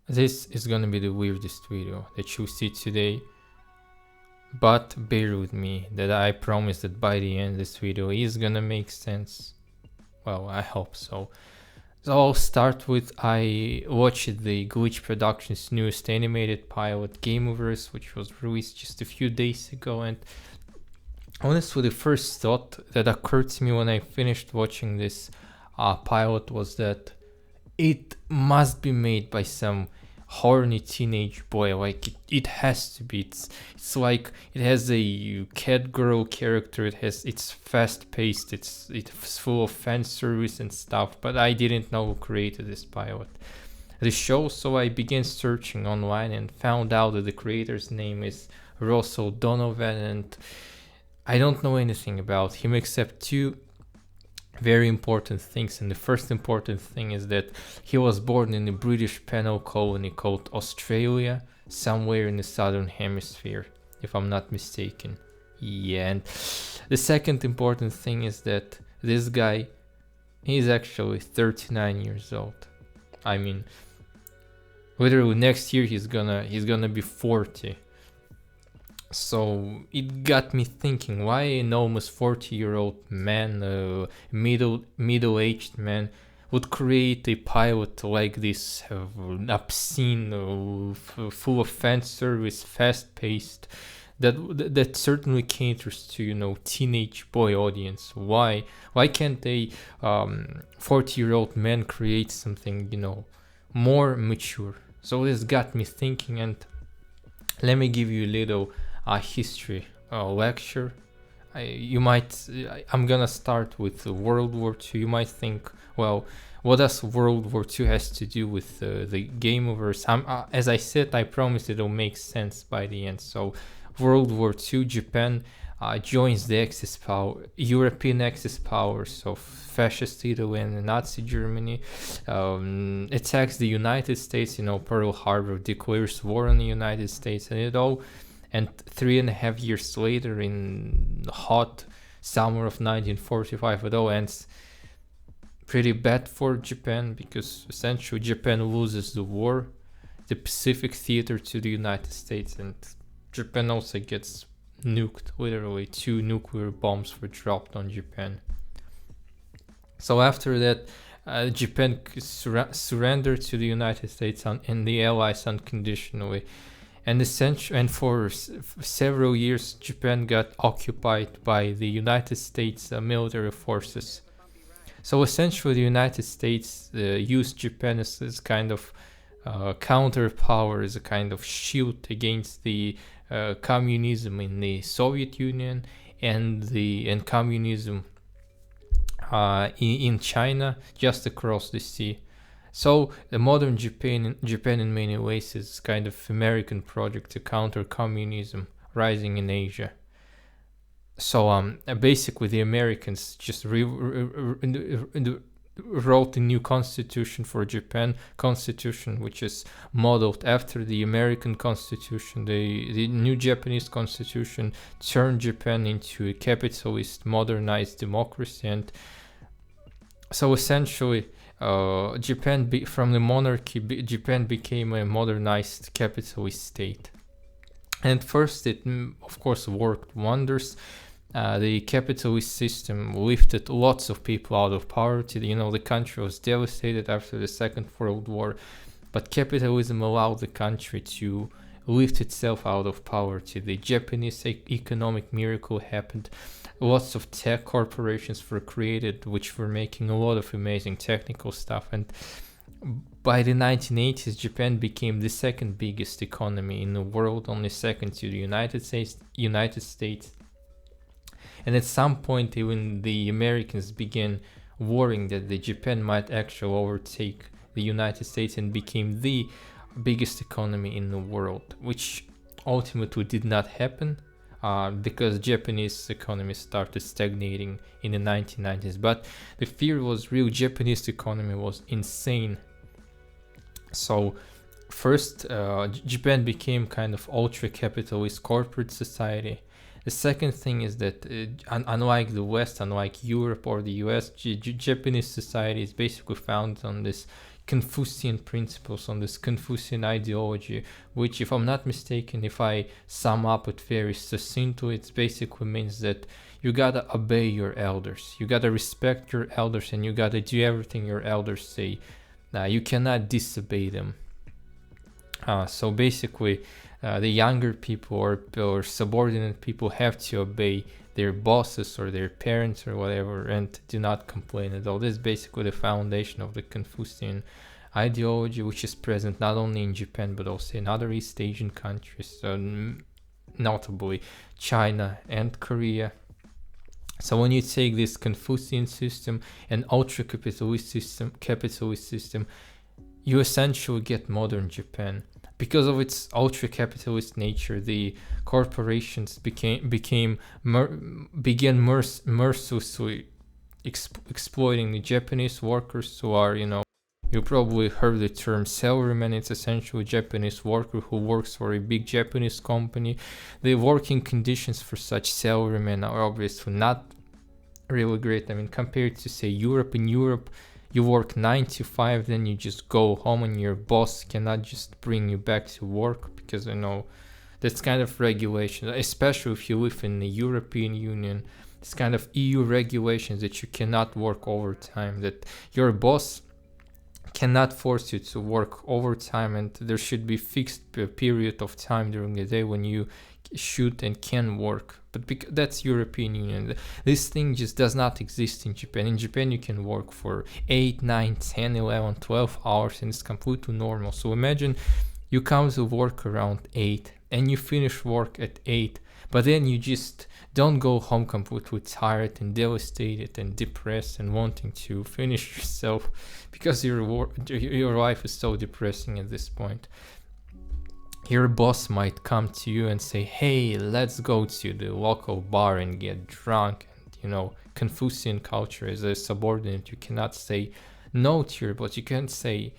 This is gonna be the weirdest video that you see today, but bear with me that I promise that by the end this video is gonna make sense. Well, I hope so. So I'll start with I watched the Glitch Productions' newest animated pilot, Gameoverse, which was released just a few days ago, and honestly the first thought that occurred to me when I finished watching this pilot was that it must be made by some horny teenage boy. Like it has to be. It's like it has a cat girl character. It's fast paced. It's full of fan service and stuff. But I didn't know who created this pilot, the show. So I began searching online and found out that the creator's name is Russell Donovan, and I don't know anything about him except two very important things. And the first important thing is that he was born in a British penal colony called Australia, somewhere in the southern hemisphere, if I'm not mistaken. Yeah, and the second important thing is that this guy, he's actually 39 years old. I mean, literally next year he's gonna be 40. So it got me thinking, why an almost 40-year-old man, middle-aged man, would create a pilot like this, obscene, full of fan service, fast-paced, that certainly caters to teenage boy audience. Why can't a 40-year-old man create something more mature? So this got me thinking, and let me give you a little history lecture. I'm gonna start with World War II. You might think, well, what does World War II has to do with the Gameoverse? As I said, I promise it'll make sense by the end. So, World War II, Japan joins the Axis power, European Axis powers of fascist Italy and Nazi Germany, attacks the United States. Pearl Harbor, declares war on the United States, and 3.5 years later, in the hot summer of 1945, it all ends pretty bad for Japan, because essentially Japan loses the war, the Pacific theater, to the United States, and Japan also gets nuked. Literally 2 nuclear bombs were dropped on Japan. So after that, Japan surrendered to the United States and the Allies unconditionally. And for several years, Japan got occupied by the United States military forces. So essentially, the United States used Japan as kind of counterpower, as a kind of shield against the communism in the Soviet Union and communism in China, just across the sea. So the modern Japan in many ways is kind of American project to counter communism rising in Asia. So basically the Americans just wrote a new constitution for Japan, constitution which is modeled after the American constitution. The new Japanese constitution turned Japan into a capitalist, modernized democracy, and so essentially from the monarchy, Japan became a modernized capitalist state. And first it, of course, worked wonders. The capitalist system lifted lots of people out of poverty. The country was devastated after the Second World War, but capitalism allowed the country to lift itself out of poverty. The Japanese economic miracle happened. Lots of tech corporations were created, which were making a lot of amazing technical stuff. And by the 1980s, Japan became the second biggest economy in the world, only second to the United States. And at some point, even the Americans began worrying that Japan might actually overtake the United States and became the biggest economy in the world, which ultimately did not happen because Japanese economy started stagnating in the 1990s. But the fear was real. Japanese economy was insane. So first, Japan became kind of ultra-capitalist corporate society. The second thing is that unlike the West, unlike Europe or the US, Japanese society is basically founded on this Confucian principles, on this Confucian ideology, which, if I'm not mistaken, if I sum up it very succinctly, it basically means that you gotta obey your elders, you gotta respect your elders, and you gotta do everything your elders say. You cannot disobey them. So basically, the younger people or subordinate people have to obey their bosses or their parents or whatever, and do not complain at all. This is basically the foundation of the Confucian ideology, which is present not only in Japan but also in other East Asian countries, notably China and Korea. So when you take this Confucian system and ultra-capitalist system, you essentially get modern Japan. Because of its ultra-capitalist nature, the corporations began mercilessly exploiting the Japanese workers, who are, you probably heard the term salaryman. It's essentially a Japanese worker who works for a big Japanese company. The working conditions for such salarymen are obviously not really great. I mean, compared to, say, Europe. In Europe, you work 9 to 5, then you just go home, and your boss cannot just bring you back to work, because that's kind of regulation, especially if you live in the European Union. It's kind of EU regulations that you cannot work overtime, that your boss cannot force you to work overtime, and there should be fixed period of time during the day when you should and can work. But that's European Union. This thing just does not exist in Japan. In Japan, you can work for 8, 9, 10, 11, 12 hours, and it's completely normal. So imagine you come to work around 8 and you finish work at 8, but then you just don't go home completely tired and devastated and depressed and wanting to finish yourself because your life is so depressing at this point. Your boss might come to you and say, hey, let's go to the local bar and get drunk. And, Confucian culture, as a subordinate, you cannot say no to your boss. You can't say,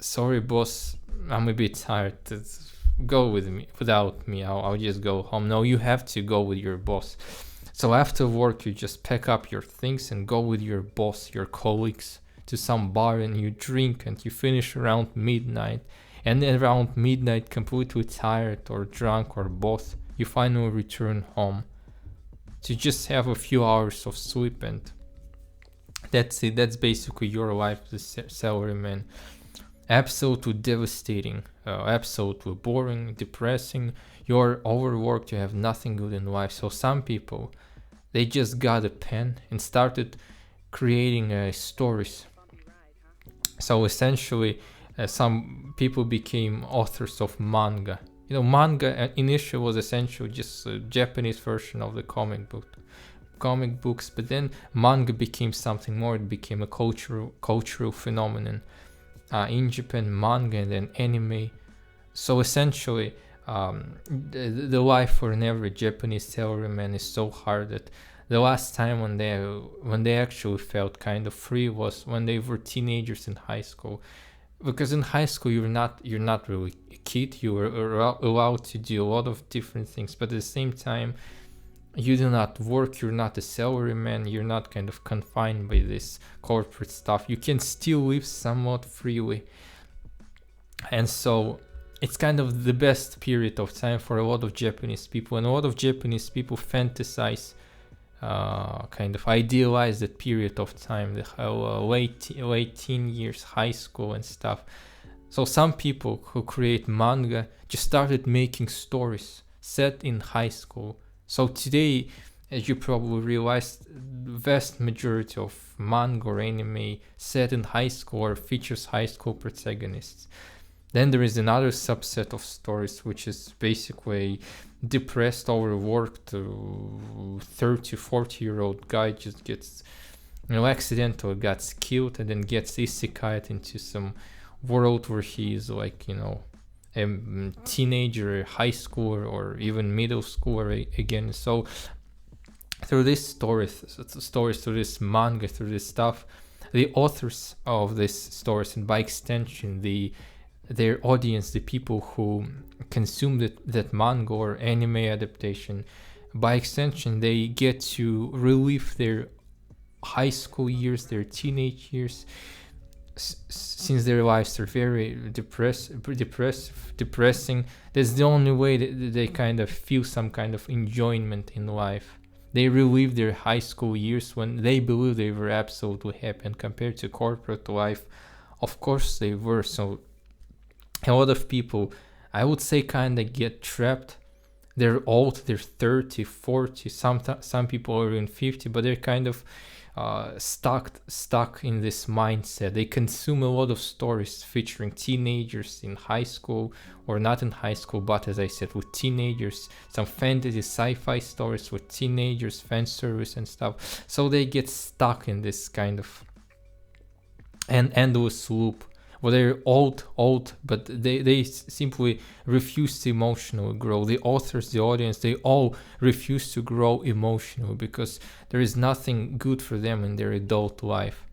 sorry, boss, I'm a bit tired. Go without me. I'll just go home. No, you have to go with your boss. So after work, you just pack up your things and go with your boss, your colleagues, to some bar, and you drink, and you finish around midnight. And then around midnight, completely tired or drunk or both, you finally return home to just have a few hours of sleep, and that's it. That's basically your life as a salaryman. Absolutely devastating, absolutely boring, depressing. You're overworked, you have nothing good in life. So some people, they just got a pen and started creating stories. So essentially, some people became authors of manga. Manga initially was essentially just a Japanese version of the comic books, but then manga became something more. It became a cultural phenomenon in Japan, manga and then anime. So essentially, the life for an average Japanese salaryman is so hard that the last time when they actually felt kind of free was when they were teenagers in high school. Because in high school, you're not really a kid. You are allowed to do a lot of different things, but at the same time, you do not work. You're not a salaryman. You're not kind of confined by this corporate stuff. You can still live somewhat freely, and so it's kind of the best period of time for a lot of Japanese people. And a lot of Japanese people fantasize, kind of idealize that period of time, the late teen years, high school and stuff. So some people who create manga just started making stories set in high school. So today, as you probably realized, the vast majority of manga or anime set in high school or features high school protagonists. Then there is another subset of stories, which is basically depressed, overworked 30, 40-year-old guy just gets, accidentally gets killed and then gets isekai'd into some world where he is like, a teenager, high schooler, or even middle schooler again. So through these stories, through this manga, through this stuff, the authors of these stories, and by extension, their audience, the people who consume that manga or anime adaptation, by extension, they get to relive their high school years, their teenage years, since their lives are very depressing, that's the only way that they kind of feel some kind of enjoyment in life. They relive their high school years when they believe they were absolutely happy, and compared to corporate life, of course they were. So a lot of people, I would say, kind of get trapped. They're old, they're 30, 40, some people are in 50, but they're kind of stuck in this mindset. They consume a lot of stories featuring teenagers in high school, or not in high school, but as I said, with teenagers, some fantasy sci-fi stories with teenagers, fan service and stuff. So they get stuck in this kind of an endless loop. Well, they're old, but they simply refuse to emotionally grow. The authors, the audience, they all refuse to grow emotionally because there is nothing good for them in their adult life.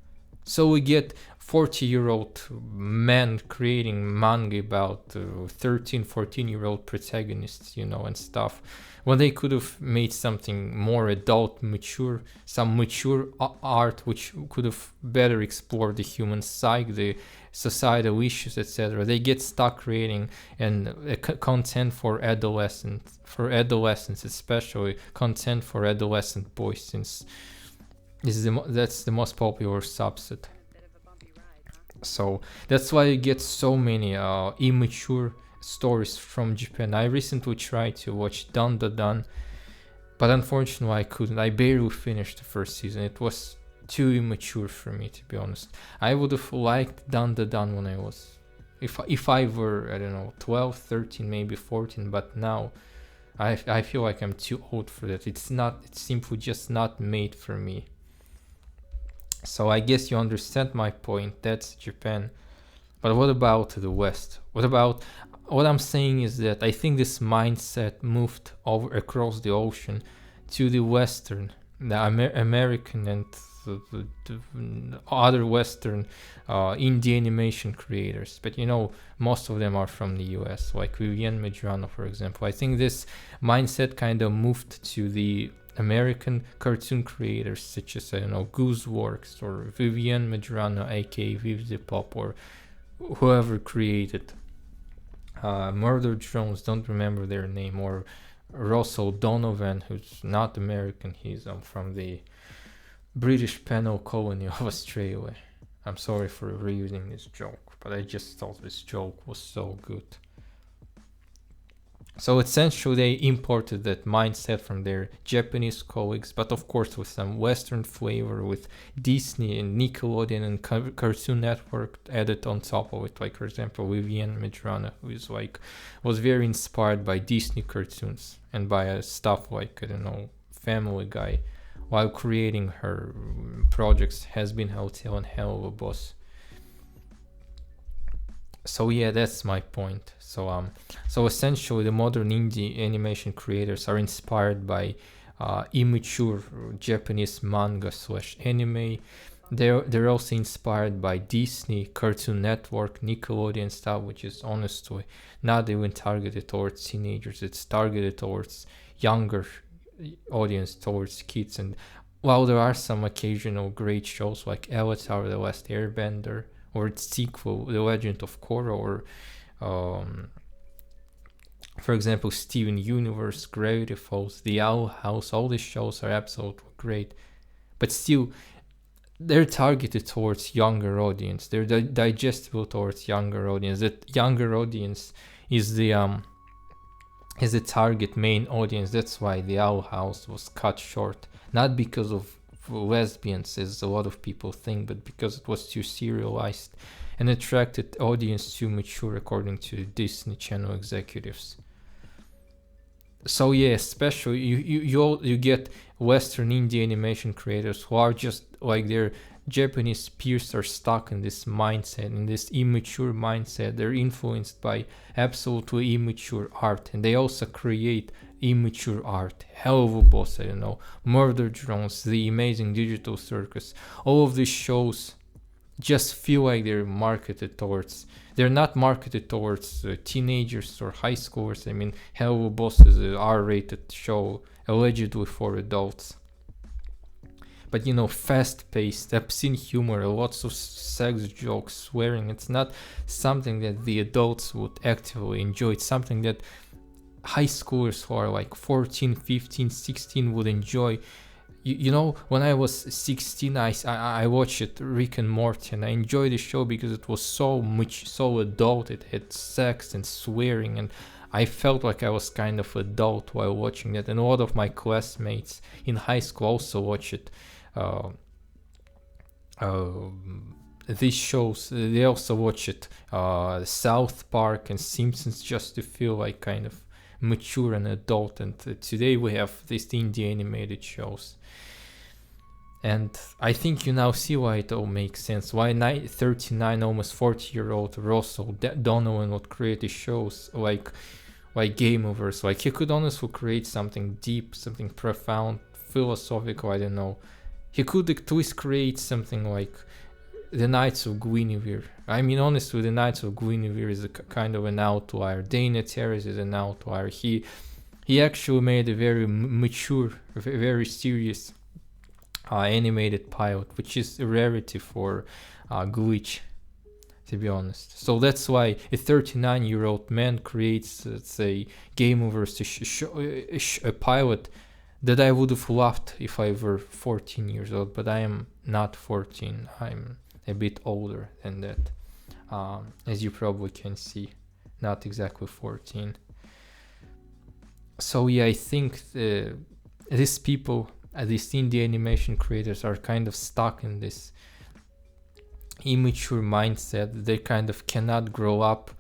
So we get 40-year-old men creating manga about 13, 14-year-old protagonists, and stuff, when they could have made something more adult, mature, some mature art which could have better explored the human psyche, the societal issues, etc. They get stuck creating and content for adolescents, especially content for adolescent boys, since that's the most popular subset. So that's why you get so many immature stories from Japan. I recently tried to watch Dan Da Dan, but unfortunately I couldn't. I barely finished the first season. It was too immature for me, to be honest. I would have liked Dan Da Dan when I was, if I were, I don't know, 12, 13, maybe 14, but now I feel like I'm too old for that. It's simply just not made for me. So I guess you understand my point. That's Japan. But what about the West? What I'm saying is that I think this mindset moved over across the ocean to the Western, the American, and the other Western indie animation creators. But most of them are from the US, like Vivienne Medrano, for example. I think this mindset kind of moved to the American cartoon creators, such as, Gooseworks or Vivienne Medrano, aka Viv the Pop, or whoever created Murder Drones, don't remember their name, or Russell Donovan, who's not American, he's from the British penal colony of Australia. I'm sorry for reusing this joke, but I just thought this joke was so good. So essentially they imported that mindset from their Japanese colleagues, but of course with some Western flavor, with Disney and Nickelodeon and Cartoon Network added on top of it. Like, for example, Vivienne Medrano, who was very inspired by Disney cartoons and by stuff like, Family Guy, while creating her projects Has Been Hotel and Hell of a Boss. So yeah, that's my point. So essentially the modern indie animation creators are inspired by immature Japanese manga / anime. They're also inspired by Disney, Cartoon Network, Nickelodeon stuff, which is honestly not even targeted towards teenagers. It's targeted towards younger audience, towards kids. And while there are some occasional great shows like Avatar: The Last Airbender, or its sequel, The Legend of Korra, or for example, Steven Universe, Gravity Falls, The Owl House, all these shows are absolutely great, but still they're targeted towards younger audience. They're digestible towards younger audience. That younger audience is the target main audience. That's why The Owl House was cut short, not because of lesbians, as a lot of people think, but because it was too serialized and attracted audience too mature, according to Disney Channel executives. So yeah, especially you get Western indie animation creators who are just like their Japanese peers, are stuck in this mindset, in this immature mindset. They're influenced by absolutely immature art, and they also create immature art. Hell of a Boss, Murder Drones, The Amazing Digital Circus. All of these shows just feel like they're not marketed towards teenagers or high schoolers. I mean, Hell of a Boss is an R-rated show, allegedly for adults. but you know, fast-paced, obscene humor, lots of sex jokes, swearing. It's not something that the adults would actively enjoy. It's something that high schoolers who are like 14, 15, 16 would enjoy. You know, when I was 16, I watched Rick and Morty, and I enjoyed the show because it was so adult. It had sex and swearing, and I felt like I was kind of adult while watching that. And a lot of my classmates in high school also watched it. These shows, they also watch it, South Park and Simpsons, just to feel like kind of mature and adult. And today we have these indie animated shows, and I think you now see why it all makes sense, why 39 almost 40-year-old Russell Donovan would create these shows like Gameoverse. Like, he could honestly create something deep, something profound, philosophical, I don't know. He could at least create something like the Knights of Guinevere. I mean, honestly, the Knights of Guinevere is a kind of an outlier. Dana Terrace is an outlier. He actually made a very mature, very serious animated pilot, which is a rarity for Glitch, to be honest. So that's why a 39-year-old man creates, let's say, Gameoverse, a pilot that I would have loved if I were 14 years old, but I am not 14. I'm a bit older than that, as you probably can see, not exactly 14. So yeah, I think these people, these indie animation creators, are kind of stuck in this immature mindset. They kind of cannot grow up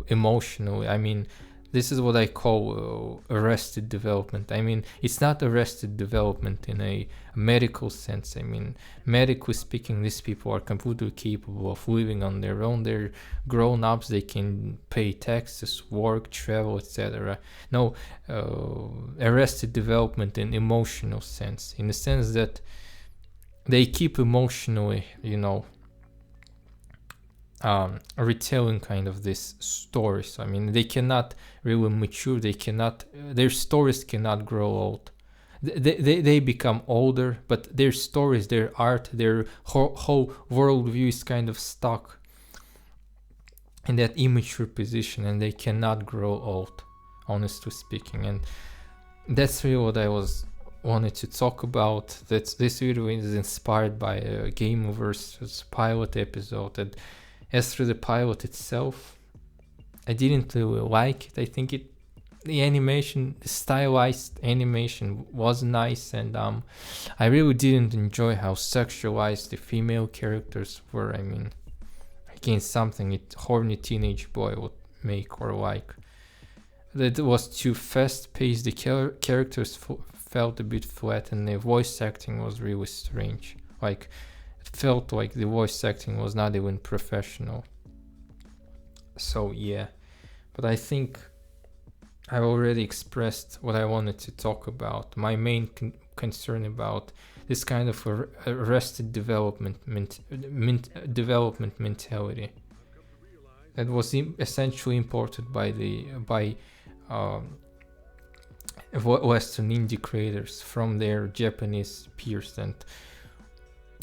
emotionally. I mean, this is what I call arrested development. I mean, it's not arrested development in a medical sense. I mean, medically speaking, these people are completely capable of living on their own. They're grown-ups. They can pay taxes, work, travel, etc. No, arrested development in emotional sense, in the sense that they keep emotionally, you know, retelling kind of these stories. I mean, they cannot really mature. They cannot. Their stories cannot grow old. They become older, but their stories, their art, their whole worldview is kind of stuck in that immature position, and they cannot grow old, honestly speaking. And that's really what I wanted to talk about. That this video is inspired by a Gameoverse pilot episode. And as for the pilot itself, I didn't really like it. I think the animation, the stylized animation was nice, and I really didn't enjoy how sexualized the female characters were. I mean, again, something a horny teenage boy would make or like. That was too fast-paced. The characters felt a bit flat, and the voice acting was really strange. Like, it felt like the voice acting was not even professional. So yeah, but I think I've already expressed what I wanted to talk about. My main concern about this kind of arrested development mentality that was essentially imported by Western indie creators from their Japanese peers.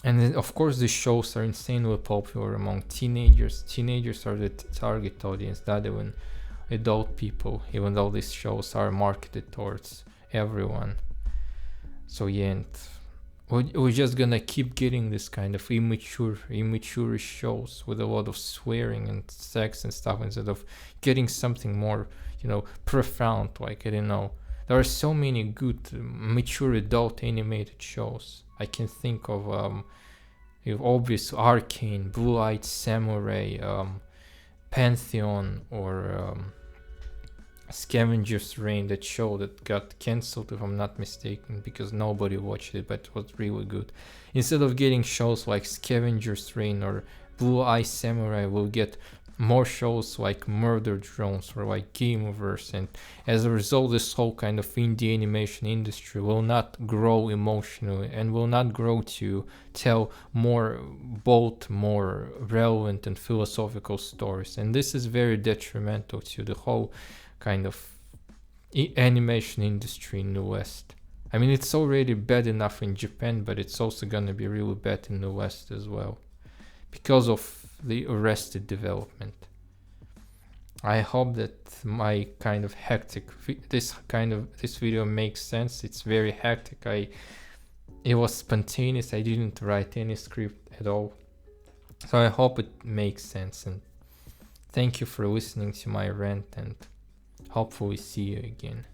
And then, of course, the shows are insanely popular among teenagers. Teenagers are the target audience, not even adult people, even though these shows are marketed towards everyone. So yeah, and we're just gonna keep getting this kind of immature shows with a lot of swearing and sex and stuff, instead of getting something more, you know, profound. Like, I don't know, there are so many good mature adult animated shows. I can think of obvious Arcane, Blue-Eyed Samurai, Pantheon, or Scavenger's Reign, that show that got cancelled, if I'm not mistaken, because nobody watched it, but it was really good. Instead of getting shows like Scavenger's Reign or Blue-Eyed Samurai, we'll get more shows like Murder Drones or like Gameoverse, and as a result, this whole kind of indie animation industry will not grow emotionally and will not grow to tell more bold, more relevant and philosophical stories. And this is very detrimental to the whole kind of animation industry in the West. I mean, it's already bad enough in Japan, but it's also gonna be really bad in the West as well, because of the arrested development. I hope that my kind of hectic, this video makes sense. It's very hectic. It was spontaneous. I didn't write any script at all. So I hope it makes sense, and thank you for listening to my rant, and hopefully see you again.